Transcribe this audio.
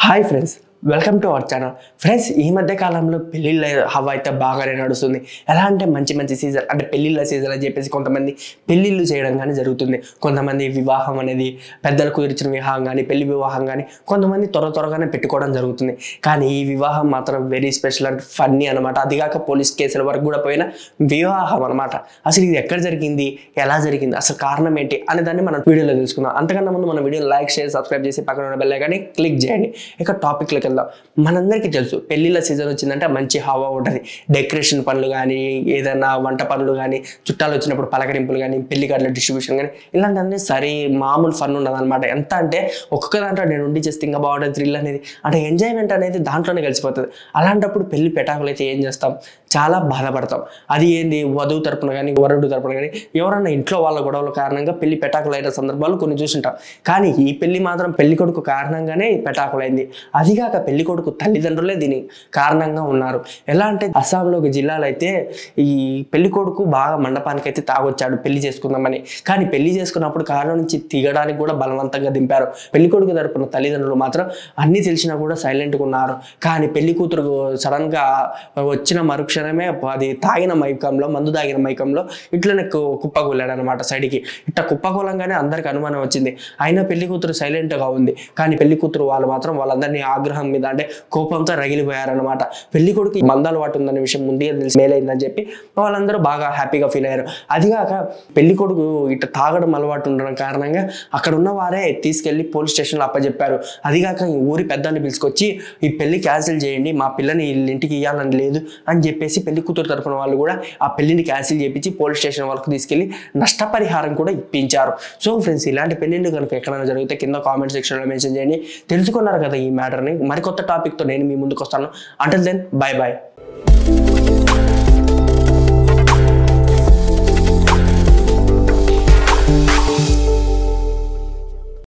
Hi friends, welcome to our channel. Friends, ఈ మధ్య కాలంలో పెళ్ళిళ్ళ హవా అయితే బాగానే నడుస్తుంది. ఎలా అంటే మంచి మంచి సీజన్ అంటే పెళ్ళిళ్ళ సీజన్ అని చెప్పేసి కొంతమంది పెళ్ళిళ్ళు చేయడం కానీ జరుగుతుంది. కొంతమంది వివాహం అనేది పెద్దలు కుదిర్చిన వివాహం కానీ పెళ్లి వివాహం కానీ కొంతమంది త్వరగానే పెట్టుకోవడం జరుగుతుంది. కానీ ఈ వివాహం మాత్రం వెరీ స్పెషల్ అండ్ ఫన్నీ అనమాట. అదిగాక పోలీస్ కేసుల వరకు కూడా పోయిన వివాహం అనమాట. అసలు ఇది ఎక్కడ జరిగింది, ఎలా జరిగింది, అసలు కారణం ఏంటి అనే దాన్ని మనం వీడియోలో తెలుసుకుందాం. అంతకన్నా ముందు మన వీడియో లైక్, షేర్, సబ్స్క్రైబ్ చేసి పక్కన ఉన్న బెల్ ఐకాన్ని క్లిక్ చేయండి. ఇక టాపిక్లోకి వెళ్దాం. మనందరికీ తెలుసు పెళ్లిళ్ళ సీజన్ వచ్చిందంటే మంచి హవా ఉంటుంది. డెకరేషన్ పనులు కానీ, ఏదైనా వంట పనులు కానీ, చుట్టాలు వచ్చినప్పుడు పలకరింపులు కానీ, పెళ్లి కార్డుల డిస్ట్రిబ్యూషన్ కానీ ఇలాంటివన్నీ మామూలు ఫన్ ఉండదు అనమాట. ఎంత అంటే ఒక్కొక్క దాంట్లో నేను ఉండి చేస్తే ఇంకా బాగుంటుంది. థ్రిల్ అనేది అంటే ఎంజాయ్మెంట్ అనేది దాంట్లోనే కలిసిపోతుంది. అలాంటప్పుడు పెళ్లి పెటాకులు అయితే ఏం చేస్తాం, చాలా బాధపడతాం. అది ఏంది, వధువు తరపున కానీ వరుడు తరపున కానీ ఎవరన్నా ఇంట్లో వాళ్ళ గొడవల కారణంగా పెళ్లి పెటాకులు అయిన సందర్భాలు కొన్ని చూసుంటాం. కానీ ఈ పెళ్లి మాత్రం పెళ్లి కొడుకు కారణంగానే పెటాకులైంది. అదిగాక పెళ్లి కొడుకు తల్లిదండ్రులే దీని కారణంగా ఉన్నారు. ఎలా అంటే అస్సాంలో ఒక జిల్లాలో అయితే ఈ పెళ్లి కొడుకు బాగా మండపానికి అయితే తాగొచ్చాడు పెళ్లి చేసుకుందామని. కానీ పెళ్లి చేసుకున్నప్పుడు కారణం నుంచి దిగడానికి కూడా బలవంతంగా దింపారు. పెళ్లి కొడుకు తరపున తల్లిదండ్రులు మాత్రం అన్ని తెలిసినా కూడా సైలెంట్గా ఉన్నారు. కానీ పెళ్లి కూతురు సడన్ గా వచ్చిన మరుక్షణమే అది తాగిన మైకంలో, మందు తాగిన మైకంలో ఇట్లనే కుప్పకూలాడు అనమాట. సైడ్కి ఇట్లా కుప్పకూలంగానే అందరికి అనుమానం వచ్చింది. అయినా పెళ్లి కూతురు సైలెంట్గా ఉంది. కానీ పెళ్లి కూతురు వాళ్ళు మాత్రం వాళ్ళందరినీ ఆగ్రహం మీద అంటే కోపంతో రగిలిపోయారనమాట. పెళ్లి కొడుకు మందాలు వాటి ఉందనే విషయం ముందే తెలిసి మేలైందని చెప్పి వాళ్ళందరూ బాగా హ్యాపీగా ఫీల్ అయ్యారు. అదిగాక పెళ్లి కొడుకు ఇట్లా తాగడం అలవాటు ఉండడం కారణంగా అక్కడ ఉన్న వారే తీసుకెళ్లి పోలీస్ స్టేషన్లో అప్పచెప్పారు. అదిగాక ఈ ఊరి పెద్దల్ని పిలుచుకొచ్చి ఈ పెళ్లి క్యాన్సిల్ చేయండి, మా పిల్లని ఇంటికి ఇవ్వాలని లేదు అని చెప్పేసి పెళ్లి కూతురు తరపున వాళ్ళు కూడా ఆ పెళ్లిని క్యాన్సిల్ చేయించి పోలీస్ స్టేషన్ వరకు తీసుకెళ్లి నష్టపరిహారం కూడా ఇప్పించారు. సో ఫ్రెండ్స్, ఇలాంటి పెళ్లిళ్ళు కనుక ఎక్కడైనా జరిగితే కింద కామెంట్ సెక్షన్లో మెన్షన్ చేయండి. తెలుసుకున్నారు కదా ఈ మ్యాటర్ని. మరికొత్త టాపిక్తో నేను మీ ముందుకు వస్తాను. Until then, bye bye.